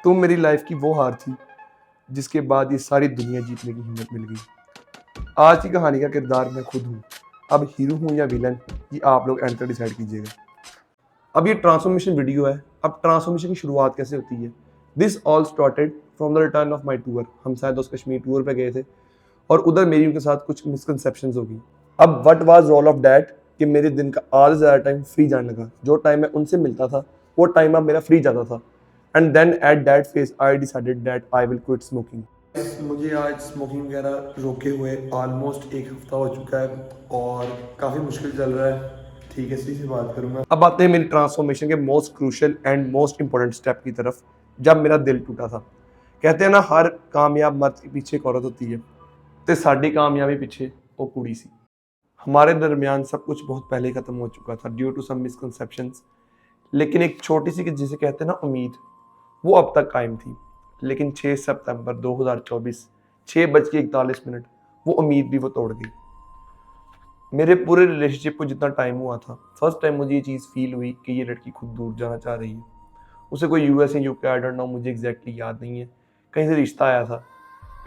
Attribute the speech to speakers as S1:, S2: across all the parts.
S1: तुम मेरी लाइफ की वो हार थी जिसके बाद ये सारी दुनिया जीतने की हिम्मत मिल गई। आज की कहानी का किरदार मैं खुद हूँ। अब हीरो हूँ या विलन, ये आप लोग एंड तक डिसाइड कीजिएगा। अब ये ट्रांसफॉर्मेशन वीडियो है। अब ट्रांसफॉर्मेशन की शुरुआत कैसे होती है? This all started from the return of my tour. हम शायद दोस्त कश्मीर टूर पे गए थे और उधर मेरी उनके साथ कुछ मिसकंसेप्शंस हो गई। अब what was role of that कि मेरे दिन का आधा ज़्यादा टाइम फ्री जाने लगा। जो टाइम मैं उनसे मिलता था वो टाइम अब मेरा फ्री जाता था। And then at that phase I decided that I will quit smoking. मुझे आज स्मोकिंग वगैरह रोके हुए ऑलमोस्ट एक हफ्ता हो चुका है और काफ़ी मुश्किल चल रहा है। ठीक है, इसी से बात करूँगा। अब आते हैं मेरी ट्रांसफॉर्मेशन के most crucial and most important step की तरफ, जब मेरा दिल टूटा था। कहते हैं ना, हर कामयाब मर्द के पीछे एक औरत होती है, तो साड़ी कामयाबी पीछे वो कुड़ी सी। हमारे दरमियान सब कुछ बहुत पहले ही खत्म हो चुका था ड्यू टू सम मिसकंसेप्शंस, लेकिन एक छोटी सी जिसे कहते हैं ना उम्मीद, वो अब तक कायम थी। लेकिन 6 सितंबर 2024 6:41 वो उम्मीद भी वो तोड़ गई। मेरे पूरे रिलेशनशिप को जितना टाइम हुआ था, फर्स्ट टाइम मुझे ये चीज़ फील हुई कि ये लड़की खुद दूर जाना चाह रही है। उसे कोई यूएस या यूके, आई डोंट नो, मुझे एग्जैक्टली याद नहीं है, कहीं से रिश्ता आया था।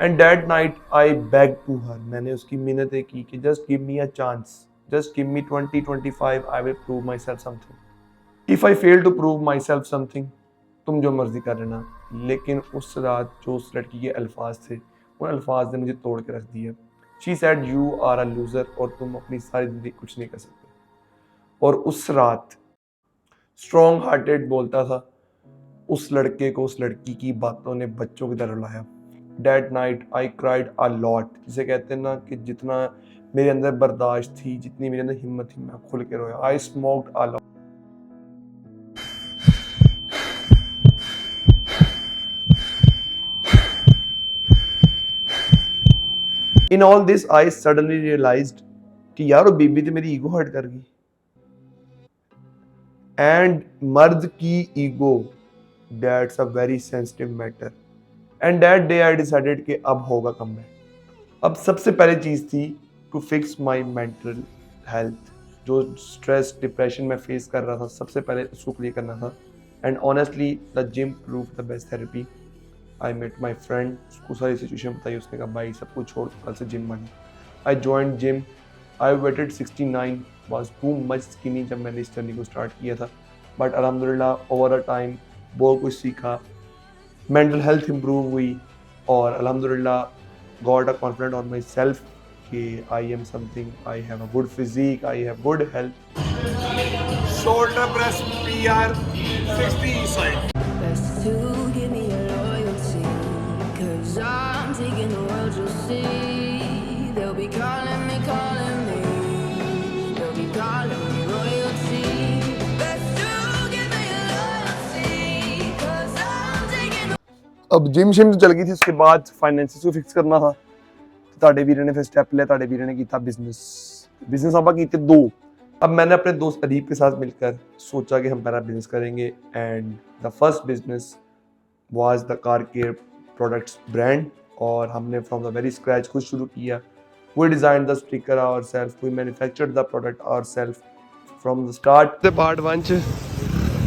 S1: And that night I beg to her, मैंने उसकी मिन्नतें की कि just give me a chance, just give me 2025, I will prove myself something. If I fail to prove myself something, तुम जो मर्जी कर लेना। लेकिन उस रात जो उस लड़की के अल्फाज थे, उन अल्फाज ने मुझे तोड़ के रख दिया। She said you are a loser, और तुम अपनी सारी जिंदगी कुछ नहीं कर सकते। और उस रात स्ट्रॉन्ग हार्टेड बोलता था, उस लड़के को उस लड़की की बातों ने बच्चों की तरह रुलाया। That night I cried a lot, जिसे कहते हैं ना कि जितना मेरे अंदर बर्दाश्त थी, जितनी मेरे अंदर हिम्मत थी, मैं खुल के रोया। I smoked a lot. In all this I suddenly realized कि यार वो बीबी तो मेरी ईगो हर्ट कर गई। एंड मर्द की ego, that's a very sensitive matter. And that day I decided कि अब होगा कमबैक। अब सबसे पहली चीज़ थी to fix my mental health. जो स्ट्रेस डिप्रेशन में फेस कर रहा था, सबसे पहले उसको क्लियर करना था। And honestly the gym prove the best therapy. I met my friend, उसको सारी सिचुएशन बताई। उसने कहा भाई सब कुछ छोड़, कल से जिम बनी। I joined gym. I waited 69, was too much skinny जब मैंने इस जर्नी को स्टार्ट किया था। बट अल्हम्दुलिल्लाह ओवर अ टाइम बहुत कुछ सीखा, मेंटल हेल्थ इम्प्रूव हुई, और अल्हम्दुलिल्लाह got a confident on my self कि I am something, I have a good physique, I have good health. Shoulder press PR 60 side. Best to give me your loyalty, 'cause I'm taking the world, you'll see. They'll be calling me, they'll be calling me royalty. अब gym शिम चल गई थी, उसके बाद finances को fix करना था। ताड़े वीर ने फिर स्टेप लिया, ताड़े वीर ने किया बिजनेस आपा कीते 2। अब मैंने अपने दोस्त अदीब के साथ मिलकर सोचा कि हम पहला बिजनेस करेंगे। And the first business was the car care products brand, और हमने फ्रॉम द वेरी स्क्रैच खुद शुरू किया। We design the sticker ourselves, we manufactured the product ourselves from the start. ते पार्ट 1 च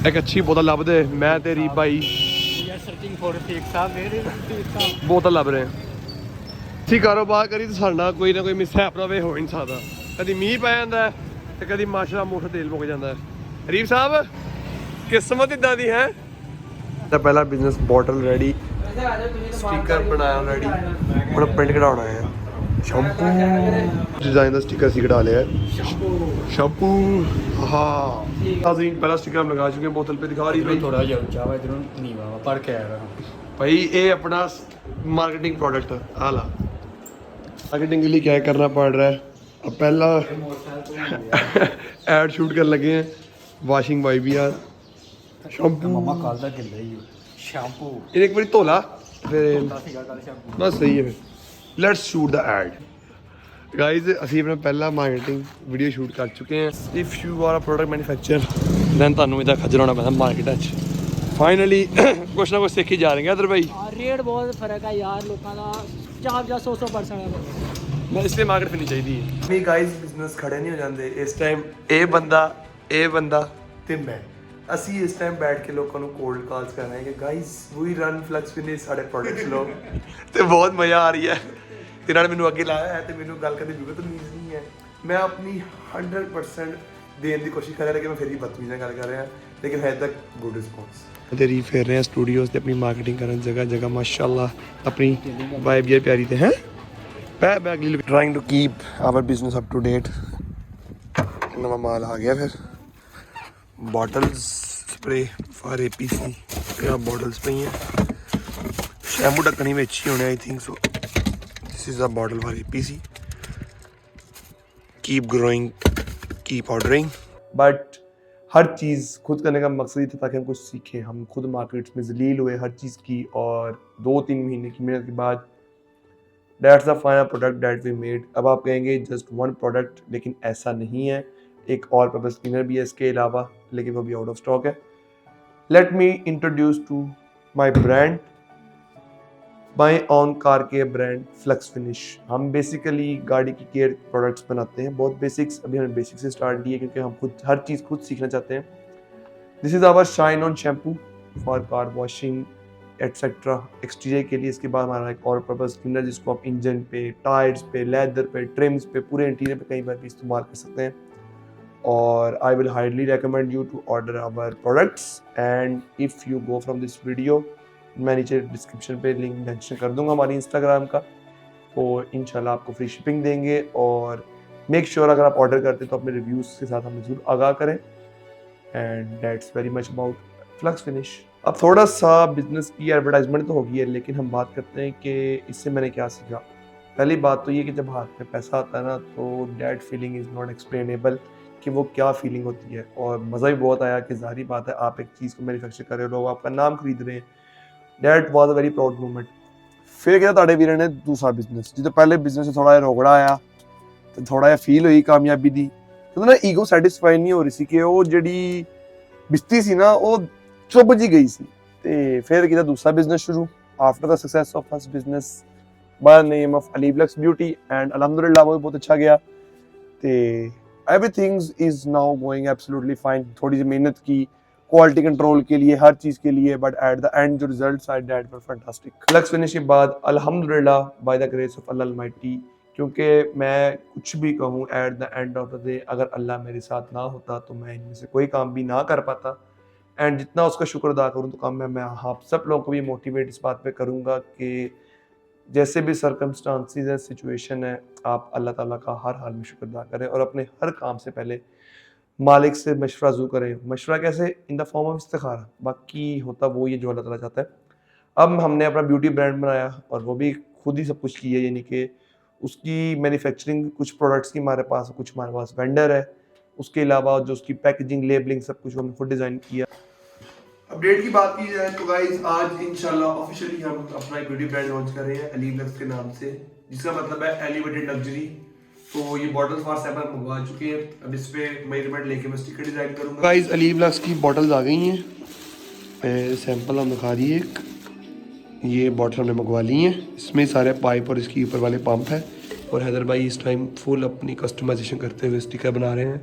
S1: एक अच्छी बोतल लभ दे, मैं तेरी भाई बोतल लभ रहे हैं। ਅਸੀਂ ਕਾਰੋਬਾਰ ਕਰੀ ਤਾਂ ਸਾਡਾ ਕੋਈ ਨਾ ਕੋਈ ਮਿਸਹੈਪ ਨਾ ਹੋ ਨਹੀਂ ਸਕਦਾ। ਕਦੀ ਮੀਂਹ ਪੈ ਜਾਂਦਾ ਤੇ ਕਦੀ ਮਾਸ਼ਾ ਮੁੱਠ ਤੇਲ ਮੁੱਕ ਜਾਂਦਾ। ਹਰੀਫ ਸਾਹਿਬ ਕਿਸਮਤ ਇਦਾਂ ਦੀ ਹੈ। ਤਾਂ ਪਹਿਲਾ ਬਿਜ਼ਨਸ ਬੋਟਲ ਰੈਡੀ, ਸਟicker ਬਣਾਇਆ ਰੈਡੀ, ਹੁਣ ਪ੍ਰਿੰਟ ਕਢਾਉਣਾ ਹੈ। ਸ਼ੈਂਪੂ डिजाइन ਦਾ ਸਟicker ਅਸੀਂ ਕਢਾ ਲਿਆ। शैम्पू, हाँ पहला स्टिकर हम लगा चुके हैं, बोतल पे दिखा रही भाई
S2: थोड़ा ऊंचा वा इधरों नीवा वा पढ़ के आया
S1: भाई। ये अपना मार्केटिंग प्रोडक्ट आला मार्केटिंग के लिए क्या करना पड़ रहा है। अब पहला एड शूट कर लगे हैं। वाशिंग वाई भी यार, शैम्पू
S2: मम्मा कल दा गिल्ला ही शैम्पू
S1: एक बार धोला फिर बस सही है। फिर let's shoot the ad guys. ਅਸੀਂ अपना पहला मार्केटिंग वीडियो शूट कर चुके हैं। If you are a product manufacture than ਤੁਹਾਨੂੰ ਇਹਦਾ ਖੱਜਲ ਹੋਣਾ ਪੈਂਦਾ ਮਾਰਕੀਟ 'ਚ। फाइनली कुछ ना कुछ सीखी जा रहे हैं अदर भाई।
S3: रेट बहुत फर्क है यार, लोगों का 400-100% है।
S1: मैं इसलिए मार्केट फिरनी चाहिए। नहीं गाइज बिजनेस खड़े नहीं हो जाते इस टाइम। ए बंदा ते मैं ਅਸੀਂ ਇਸ ਟਾਈਮ ਬੈਠ ਕੇ ਲੋਕਾਂ ਨੂੰ ਕੋਲਡ ਕਾਲਸ ਕਰ ਰਹੇ ਹਾਂ ਕਿ ਗਾਇਸ ਵੀ ਰਨ ਫਲਕਸ ਫਿਨਿਸ਼ ਸਾਡੇ ਪ੍ਰੋਡਕਟਸ ਲਓ ਤੇ ਬਹੁਤ ਮਜ਼ਾ ਆ ਰਹੀ ਹੈ ਤੇ ਨਾਲ ਮੈਨੂੰ ਅੱਗੇ ਲਾਇਆ ਹੈ ਤੇ ਮੈਨੂੰ ਗੱਲ ਕਰਨੀ ਬਿਲਕੁਲ ਤਮੀਜ਼ ਨਹੀਂ ਹੈ ਮੈਂ ਆਪਣੀ 100% ਦੇਣ ਦੀ ਕੋਸ਼ਿਸ਼ ਕਰ ਰਿਹਾ ਲੇਕਿਨ ਮੈਂ ਫਿਰ ਵੀ ਬਦਤਮੀਜ਼ ਨਾਲ ਗੱਲ ਕਰ ਰਿਹਾ ਲੇਕਿਨ ਹੈ ਤੱਕ ਗੁੱਡ ਰਿਸਪੌਂਸ ਤੇਰੀ ਫੇਰ ਰਹੇ ਸਟੂਡੀਓਜ਼ ਤੇ ਆਪਣੀ ਮਾਰਕੀਟਿੰਗ ਕਰਨ ਜਗ੍ਹਾ ਜਗ੍ਹਾ ਮਾਸ਼ਾਅੱਲਾ ਆਪਣੀ ਵਾਈਬ ਜਿਹੜੀ ਪਿਆਰੀ ਤੇ ਹੈ ਮੈਂ ਅਗਲੀ trying to keep our business up to date ਨਵਾਂ ਮਾਲ ਆ ਗਿਆ ਫਿਰ bottles spray for APC yeah bottles ਪਈਆਂ ਸ਼ੈਂਪੂ ਢੱਕਣੀ ਵਿੱਚ ਹੀ ਹੋਣੇ I think so this is a bottle for APC keep growing keep ordering but हर चीज़ खुद करने का मकसद ही था ताकि हम कुछ सीखें हम खुद मार्केट्स में जलील हुए हर चीज़ की और 2-3 महीने की मेहनत के बाद that's the final product that we made अब आप कहेंगे just one product लेकिन ऐसा नहीं है एक और पर्पस क्लीनर भी है इसके अलावा लेकिन वो भी आउट ऑफ स्टॉक है let me introduce to my brand my own car care brand flux finish हम बेसिकली गाड़ी की केयर प्रोडक्ट्स बनाते हैं बहुत बेसिक्स अभी हमने बेसिक्स से स्टार्ट किए क्योंकि हम खुद हर चीज़ खुद सीखना चाहते हैं this is our shine on shampoo for car washing etcetera exterior के लिए इसके बाद हमारा एक और पर्पस क्लीनर जिसको आप इंजन पे टायर्स पे लेदर पे ट्रिम्स पे पूरे इंटीरियर पे कई बार भी इस्तेमाल कर सकते हैं और I will highly recommend you to order our products and if you go from this video मैं नीचे डिस्क्रिप्शन पे लिंक मेंशन कर दूंगा हमारी इंस्टाग्राम का तो इंशाल्लाह आपको फ्री शिपिंग देंगे और मेक श्योर अगर आप ऑर्डर करते हैं तो अपने रिव्यूज़ के साथ हमें ज़रूर आगाह करें and that's very much about flux finish अब थोड़ा सा बिजनेस की एडवर्टाइजमेंट तो होगी है लेकिन हम बात करते हैं कि इससे मैंने क्या सीखा पहली बात तो ये कि जब हाथ में पैसा आता है ना तो that feeling is not explainable कि वो क्या फीलिंग होती है और मज़ा भी बहुत आया कि ज़ाहिर बात है आप एक चीज़ को मैन्युफैक्चर कर रहे हो लोग आपका नाम खरीद रहे हैं that was a very proud moment फिर क्या ताड़े वीर ने दूसरा बिजनेस जो पहले बिजनेस से थोड़ा रोगड़ा आया तो थोड़ा जिहा फील हुई कामयाबी दी तो ना ईगो सैटिस्फाई नहीं हो रही सी कि वो जिहड़ी बिस्ती सी ना वो चुभ जी गई सी ते फिर किया दूसरा बिजनेस शुरू after the success of first business by the name of अलीब लक्स ब्यूटी एंड अल्हम्दुलिल्लाह वो भी बहुत अच्छा गया ते everything is now going absolutely fine थोड़ी सी मेहनत की क्वालिटी कंट्रोल के लिए हर चीज़ के लिए बट एट द एंड जो रिजल्ट्स आए that were fantastic flux finish के बाद अल्हम्दुलिल्लाह by the grace of Allah Almighty क्योंकि मैं कुछ भी कहूँ at the end of the day अगर अल्लाह मेरे साथ ना होता तो मैं इनमें से कोई काम भी ना कर पाता एंड जितना उसका शुक्र अदा करूँ तो काम मैं आप सब लोगों को भी मोटिवेट इस बात पे करूँगा कि जैसे भी सर्कमस्टांसिस है सिचुएशन है आप अल्लाह ताला का हर हाल में शुक्र अदा करें और अपने हर काम से पहले मालिक से मशवरा ज़रूर करें मशवरा कैसे इन द फॉर्म ऑफ इस्तिखारा बाकी होता वो ये जो अल्लाह ताला चाहता है अब हमने अपना ब्यूटी ब्रांड बनाया और वो भी खुद ही सब कुछ किया यानी कि उसकी मैन्युफैक्चरिंग कुछ प्रोडक्ट्स की हमारे पास कुछ हमारे पास वेंडर है उसके अलावा जो उसकी पैकेजिंग लेबलिंग सब कुछ हमने खुद डिज़ाइन किया अपडेट की बात की जाए तो गाइस आज इंशाल्लाह ऑफिशियली हम अपना एक ब्यूटी ब्रांड लॉन्च कर रहे हैं अलीब लक्स के नाम से जिसका मतलब है एलिवेटेड लग्जरी तो ये बॉटल्स फॉर सैंपल मंगवा चुके हैं अब इस पे मेजरमेंट लेके मैं स्टिकर डिजाइन करूंगा गाइस अलीब लक्स की बॉटल्स आ गई हैं सैंपल हम दिखा दिए एक ये बॉटल हमने मंगवा ली हैं इसमें सारे पाइप और इसकी ऊपर वाले पंप है और हैदर भाई इस टाइम फुल अपनी कस्टमाइजेशन करते हुए स्टिकर बना रहे हैं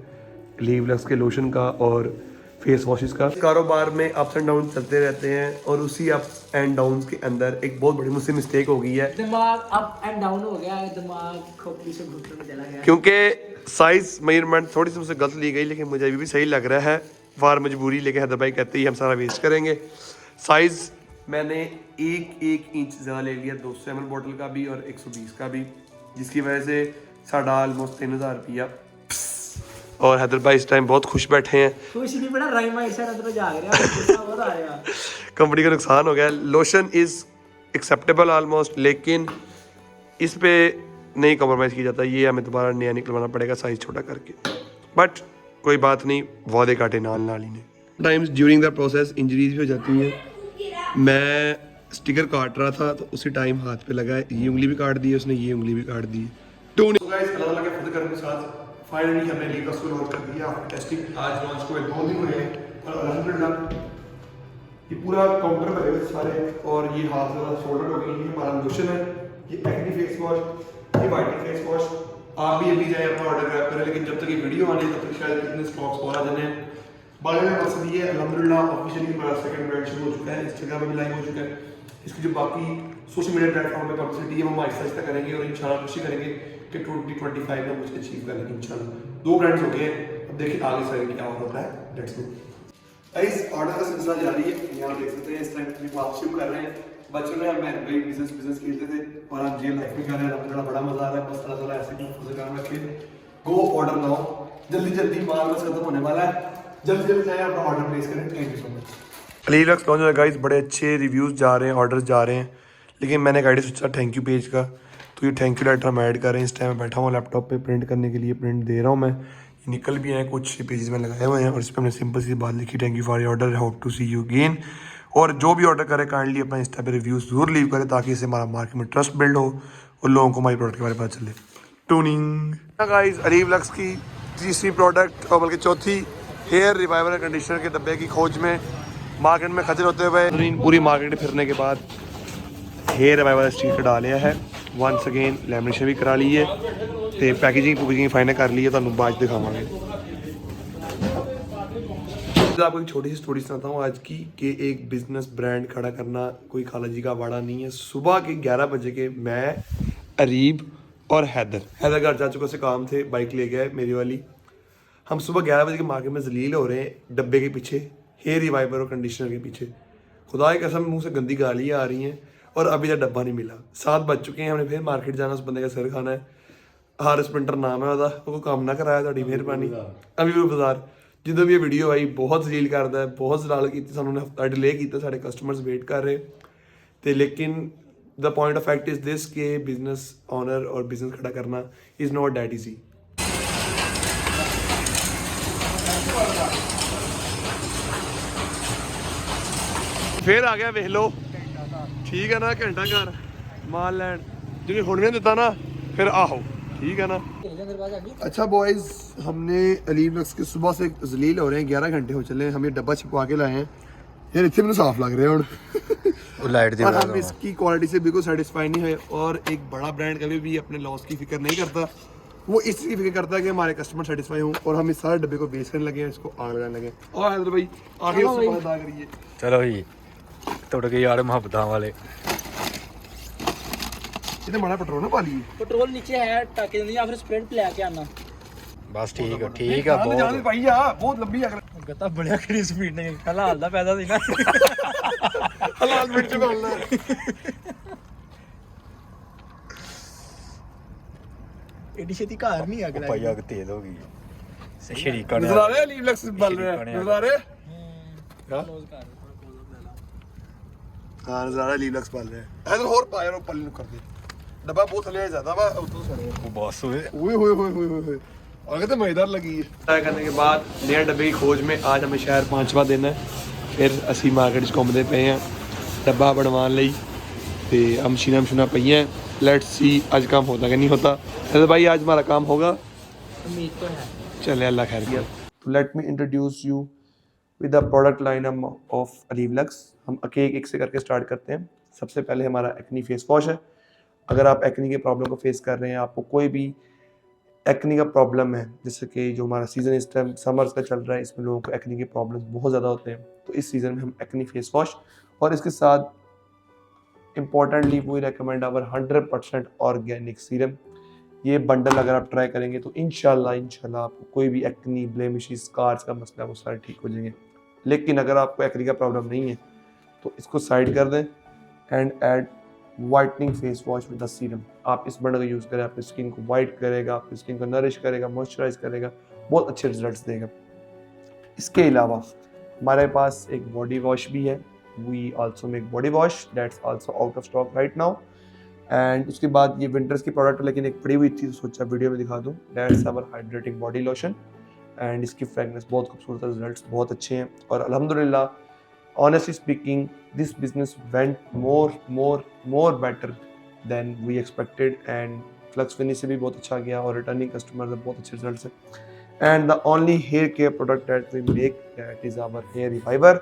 S1: अलीब लक्स के लोशन का और फेस वॉशेस का कारोबार में अप्स एंड डाउन चलते रहते हैं और उसी अप्स एंड डाउन के अंदर एक बहुत बड़ी मुझसे मिस्टेक हो गई है
S3: दिमाग अप एंड डाउन हो गया है दिमाग खोपड़ी से घुटने में चला गया
S1: क्योंकि साइज मेजरमेंट थोड़ी सी मुझसे गलत ली गई लेकिन मुझे अभी भी सही लग रहा है वार मजबूरी लेके हैदर भाई कहते ही हम सारा वेस्ट करेंगे साइज मैंने एक इंच ज़्यादा ले लिया 200 ml बॉटल का भी और 120 का भी जिसकी वजह से साढ़ा ऑलमोस्ट 3000 रुपया और हैदर भाई इस टाइम बहुत खुश बैठे हैं
S3: खुश नहीं बड़ा राइमा ऐसा अंदर जाग रहा है गुस्सा बहुत आ रहा है
S1: कंपनी का नुकसान हो गया लोशन इज़ एक्सेप्टेबल ऑलमोस्ट लेकिन इस पे नहीं कॉम्प्रोमाइज़ किया जाता ये हमें दोबारा नया निकलवाना पड़ेगा साइज़ छोटा करके बट कोई बात नहीं वादे काटे नाल ही ने times during the process injuries भी हो जाती हैं मैं स्टिकर काट रहा था तो उसी टाइम हाथ पे लगा ये उंगली भी काट दी उसने ये उंगली भी काट दी तो फाइनली हमने लीगस को लॉन्च कर दिया आफ्टर टेस्टिंग आज लॉन्च को 2 दिन हुए और अल्हम्दुलिल्लाह ये पूरा काउंटर भरे सारे और ये हाथ वाला शोल्डर हो गई ये हमारा लोशन है ये एक्ने फेस वॉश ये वाइटनिंग फेस वॉश आप भी अभी जाए अपना ऑर्डर करें लेकिन जब तक ये वीडियो आने तब तक शायद कितने स्टॉक्स और आ जाने हैं बढ़ने का मकसद ये है, अल्हम्दुलिल्लाह ऑफिशियली हमारा सेकंड ब्रांड शुरू हो चुका है, इंस्टाग्राम पे भी लाइव हो चुका है। इसकी जो बाकी सोशल मीडिया प्लेटफॉर्म पे पब्लिसिटी है वो हम आहिस्ता आहिस्ता करेंगे और इंशाल्लाह कोशिश करेंगे कि 2025 में मुझे अचीव कर लेंगे इंशाल्लाह। 2 ब्रांड्स हो गए, अब देखिए आगे से क्या होता है। Let's go. गाइस ऑर्डर का सिलसिला जारी है, यहाँ देख सकते हैं इस टाइम अपनी पार्टनरशिप कर रहे हैं। बच्चों ने हमें भाई बिजनेस खेलते थे और आप ये लाइफ में कर रहे हैं, अलहमदुलिल्लाह बड़ा मजा आ रहा है। बस अल्लाह ताला ऐसे ही काम रखे। गो ऑर्डर नाउ, जल्दी माल बस खत्म होने वाला है, जल्दी जाए अपना ऑर्डर प्लेस करें। Thank you so much. अलीलक्स लॉन्च हो गाइस, बड़े अच्छे रिव्यूज़ जा रहे हैं, ऑर्डर्स जा रहे हैं, लेकिन मैंने गाइड सोचा थैंक यू पेज का, तो ये थैंक यू लेटर हम ऐड कर रहे हैं। इस टाइम मैं बैठा हूँ लैपटॉप पे प्रिंट करने के लिए, प्रिंट दे रहा हूँ मैं। ये निकल भी हैं, कुछ पेजेस में लगाए हुए हैं और इस पर हमने सिंपल सी बात लिखी, thank you for your order, how to see you again. और जो भी ऑर्डर करे काइंडली अपना इंस्टा पे रिव्यूज़ ज़रूर लीव करें, ताकि इससे हमारा मार्केट में ट्रस्ट बिल्ड हो और लोगों को हमारी प्रोडक्ट के बारे में पता चले। टूनिंग गाइस, अलीलक्स की तीसरी प्रोडक्ट और बल्कि चौथी, हेयर रिवाइवर कंडीशनर के डब्बे की खोज में मार्केट में खजल होते हुए पूरी मार्केट फिरने के बाद हेयर रिवाइवर स्टिकर डालिया है। वंस अगेन लैमिनेशन भी करा ली है, तो पैकेजिंग फाइनल कर ली है, तुहानू बाद दिखावांगे। आपको एक छोटी सी स्टोरी सुनाता हूँ आज की, कि एक बिजनेस ब्रांड खड़ा करना कोई खाला जी का वाड़ा नहीं है। सुबह के 11 बजे के मैं, अरीब और हैदर घर जा चुके से काम थे, बाइक ले गए मेरी वाली। हम सुबह 11 बजे के मार्केट में जलील हो रहे हैं डब्बे के पीछे, हेयर रिवाइवर और कंडीशनर के पीछे। खुदा की कसम मुंह से गंदी गालियाँ आ रही हैं और अभी तक डब्बा नहीं मिला। 7 बज चुके हैं, हमने फिर मार्केट जाना, उस बंदे का सिर खाना है। हारिस पिंटर नाम है उसका, वो काम ना कराया, थोड़ी मेहरबानी। अमीरुल बाजार ਜਦੋਂ भी ये वीडियो आई बहुत जलील करता है, बहुत जलाल की सानू ने हफ्ता डिले किया, साढ़े कस्टमर्स वेट कर रहे तो। लेकिन the point of fact is this के बिजनेस ऑनर और बिजनेस खड़ा करना इज़ नॉट दैट ईजी। फिर आ गया वेख लो, ठीक है ना, घंटा घर माल लैंड जो हुण नहीं दिता ना, फिर आओ, ठीक है ना। अच्छा बॉयज़, हमने अलीलक्स के सुबह से जलील हो रहे हैं, 11 घंटे हो चले, हम ये डब्बा छिपवा के लाए हैं यार, इतने मैंने साफ लग रहे हैं लाइट और हम इसकी क्वालिटी से बिल्कुल सेटिस्फाई नहीं है। और एक बड़ा ब्रांड कभी भी अपने लॉस की फिक्र नहीं करता, वो इस चीज़ की फिक्र करता है कि हमारे कस्टमर सेटिस्फाई हों। और हम इस सारे डब्बे को बेच करने लगे हैं, इसको आग लगाने लगे। और हैदर भाई आगे उससे बात आ करिए।
S2: चलो जी, तोड़ के यार मोहब्बत वाले
S1: इतने बड़ा पेट्रोल ना पाली,
S3: पेट्रोल नीचे है टाके नहीं, या फिर स्प्रेड लेके आना।
S2: बस ठीक है
S1: बहुत भाई यार, बहुत लंबी अगर
S3: गता बड़िया करी स्पीड नहीं हलाल दा पैदा सी ना
S1: हलाल मिर्च डालना
S3: एडी छेती घर नहीं अगला
S2: भाई आग तेज हो गई। शरीका
S1: नजर आ रहा है अलीलक्स बल रहा है, नजर आ रहा है हाँ, नजर आ रहा है अलीलक्स बल रहा है। हैदर और पायर और पल्ले कर दे, डब्बा बहुत थले ज्यादा वा तो सड़े
S2: वो बॉस हुए।
S1: ओए आगे तो मजेदार लगी है। तय करने के बाद नए डब्बे की खोज में आज हमें शहर 5वां दिन है, फिर असी मार्केट घूमते पे हैं डब्बा बनवाने लई, ते हम मशीनां पई हैं। लेट्स सी आज काम होता कि नहीं होता। तो भाई आज हमारा काम होगा,
S3: उम्मीद तो है।
S1: चले अल्लाह खैर किया। तो let me introduce you with the product line of अलीलक्स। हम एक से करके स्टार्ट करते हैं। सबसे पहले हमारा एक्नी फेस वॉश है। अगर आप एक्नी के प्रॉब्लम को फेस कर रहे हैं, आपको कोई भी एक्नी का प्रॉब्लम है, जैसे कि जो हमारा सीज़न इस टाइम समर्स का चल रहा है, इसमें लोगों को एक्नी के प्रॉब्लम्स बहुत ज़्यादा होते हैं, तो इस सीज़न में हम एक्नी फेस वॉश और इसके साथ importantly we recommend our 100% organic serum. ये बंडल अगर आप ट्राई करेंगे तो इंशाल्लाह आपको कोई भी एक्नी, ब्लेमिशेस, स्कार्स का मसला वो सारे ठीक हो जाएंगे। लेकिन अगर आपको एक्नी का प्रॉब्लम नहीं है तो इसको साइड कर दें and add whitening face wash with the serum. आप इस बंडल का यूज़ करें, आपकी स्किन को वाइट करेगा, आपकी स्किन को नरिश करेगा, मॉइस्चराइज करेगा, बहुत अच्छे रिजल्ट्स देगा। इसके अलावा हमारे पास एक बॉडी वॉश भी है, we also make body wash that's also out of stock right now. And उसके बाद ये विंटर्स की प्रोडक्ट है, लेकिन एक पड़ी हुई थी, सोचा वीडियो में दिखा दूँ। That's our hydrating body lotion and इसकी फ्रेगनेंस बहुत खूबसूरत है, रिजल्ट्स बहुत अच्छे हैं। और अल्हम्दुलिल्लाह honestly speaking this business went more better than we expected and flux finish से भी बहुत अच्छा गया और रिटर्निंग कस्टमर से बहुत अच्छे रिजल्ट्स हैं। And the only hair care product that we make that is our hair reviver.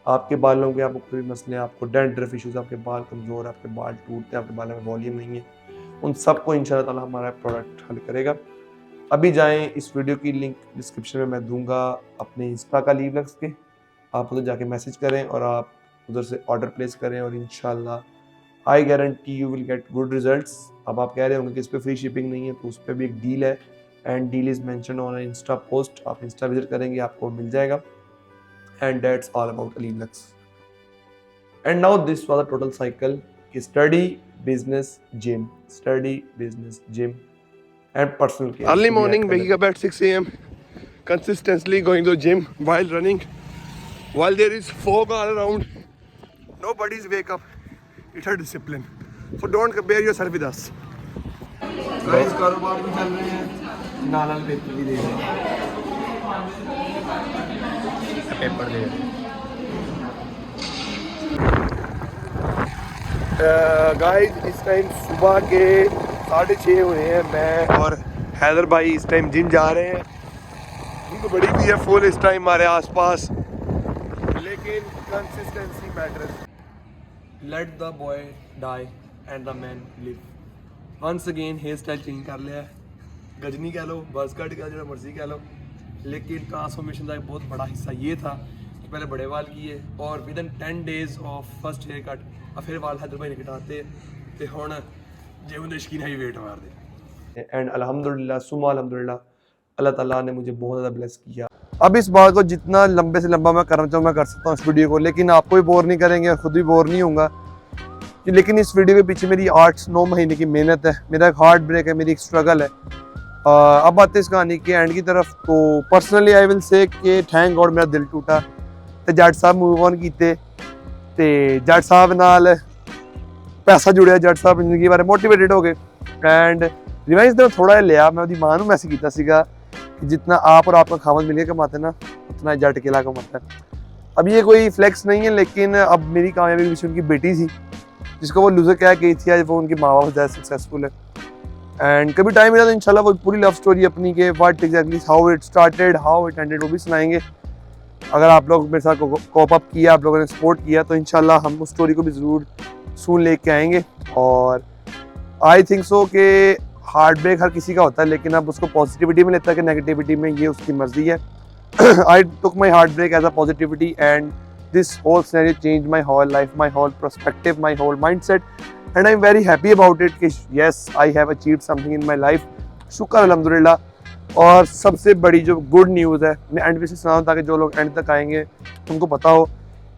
S1: आपके बालों के आपको कोई मसले, आपको डैंड्रफ इश्यूज, आपके बाल कमज़ोर, आपके बाल टूटते हैं, आपके बालों में वॉल्यूम नहीं है, उन सबको इंशाल्लाह ताला हमारा प्रोडक्ट हल करेगा। अभी जाएं, इस वीडियो की लिंक डिस्क्रिप्शन में मैं दूंगा अपने इंस्टा का लीवलक्स के, आप उधर जाके मैसेज करें और आप उधर से ऑर्डर प्लेस करें और इंशाल्लाह I guarantee you will get good results. अब आप कह रहे होंगे कि इस पर फ्री शिपिंग नहीं है, तो उस पर भी एक डील है and deal is mention on insta post. आप इंस्टा विजिट करेंगे आपको मिल जाएगा। एंड दैट्स ऑल अबाउट लीवलक्स। And now this was the total cycle कि study business gym, study business gym and personal care.
S4: Early morning, waking up at 6 a.m. consistently going to gym while running, while there is fog all around. Nobody's wake up. It's a discipline. So don't compare yourself with us.
S1: Guys कारोबार भी चल रहे हैं, नाल paper भी दे रहे हैं।
S2: Paper दे
S4: guys इस टाइम सुबह के 6:30 हुए हैं। मैं और हैदर भाई इस टाइम जिम जा रहे हैं। धूप बड़ी भी है फुल इस टाइम हमारे आसपास, लेकिन consistency matters.
S1: Let the boy die and the man live. Once again hair style change कर लिया है, गजनी कह लो, बस कट का जो मर्जी कह लो, लेकिन ट्रांसफॉर्मेशन का एक बहुत बड़ा हिस्सा ये था कि पहले बड़े बाल किए और within 10 days of first hair cut अब फिर वाल हैदर भाई ने कटाते ते हुण जिम दे शकीन ही वेट मार दे। एंड अल्हम्दुलिल्लाह सुम्मा अल्हम्दुलिल्लाह अल्लाह ताला ने मुझे बहुत ज़्यादा ब्लेस किया। अब इस बात को जितना लंबे से लंबा मैं करना चाहूँ मैं कर सकता हूँ इस वीडियो को, लेकिन आपको भी बोर नहीं करेंगे और ख़ुद भी बोर नहीं होऊंगा। लेकिन इस वीडियो के पीछे मेरी 8-9 महीने की मेहनत है, मेरा एक हार्ट ब्रेक है, मेरी एक स्ट्रगल है। अब आते इस कहानी के एंड की तरफ, तो पर्सनली आई विल से कि थैंक गॉड मेरा दिल टूटा तो जट साहब मूव ऑन किए, तो जट साहब नाल पैसा जुड़िया, जट साहब जिंदगी बारे मोटिवेटेड हो गए एंड रिवाइज तो थोड़ा लिया। मैं उसकी मां मैसेज किया सीगा कि जितना आप और आपका खामद मिलके कमाते ना उतना जट अकेला कमाता है। अब ये कोई फ्लेक्स नहीं है, लेकिन अब मेरी कामयाबी पीछे उनकी बेटी थी जिसको वो लूजर क्या गई थी, आज वो उनके माँ बाप ज़्यादा सक्सेसफुल है। एंड कभी टाइम मिला तो इंशाल्लाह वो पूरी लव स्टोरी अपनी के what exactly how it started how it ended वो भी सुनाएंगे। अगर आप लोग मेरे साथ कोप अप किया, आप लोगों ने सपोर्ट किया, तो इंशाल्लाह हम उस स्टोरी को भी ज़रूर सुन लेके आएंगे। और आई थिंक सो कि हार्ट ब्रेक हर किसी का होता है, लेकिन अब उसको पॉजिटिविटी में लेता है कि नेगेटिविटी में, ये उसकी मर्जी है। I took my heart break as a positivity and this whole scenario change my whole life, my whole perspective, my whole mindset and I am very happy about it कि yes I have achieved something in my life. शुक्र अल्हम्दुलिल्लाह। और सबसे बड़ी जो good news है, मैं and में से सुनाऊँ ताकि जो लोग एंड तक आएंगे उनको पता हो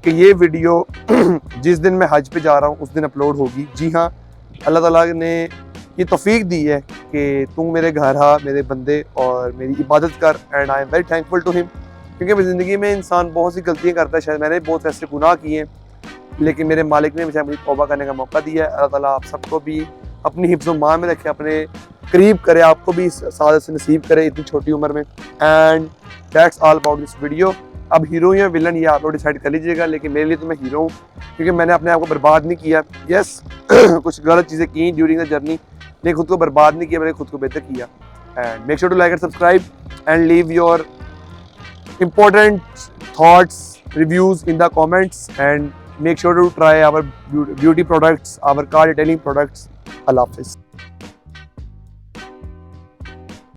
S1: कि ये वीडियो जिस दिन मैं हज पे जा रहा हूँ उस दिन अपलोड होगी। जी हाँ, अल्लाह ताला ने ये तौफीक दी है कि तू मेरे घर आ, मेरे बंदे, और मेरी इबादत कर and I am very thankful to him. क्योंकि मेरी ज़िंदगी में इंसान बहुत सी गलतियाँ करता है, शायद मैंने बहुत ऐसे गुनाह किए हैं, लेकिन मेरे मालिक ने मुझे तौबा करने का मौका दिया है। अल्लाह ताला आप सबको भी अपनी हिफ्ज़ मान में रखे, अपने करीब करे, आपको भी सादत से नसीब करे इतनी छोटी उम्र में। And that's all about this video. अब हीरो या विलन ये आप लोग डिसाइड कर लीजिएगा, लेकिन मेरे लिए तो मैं हीरो हूँ क्योंकि मैंने अपने आप को बर्बाद नहीं किया। यस कुछ गलत चीज़ें की ड्यूरिंग द जर्नी, लेकिन खुद को बर्बाद नहीं किया, मैंने खुद को बेहतर किया। And make sure to like and subscribe and leave your important thoughts, reviews in the comments and make sure to try our beauty products, our car detailing products. Allah Hafiz.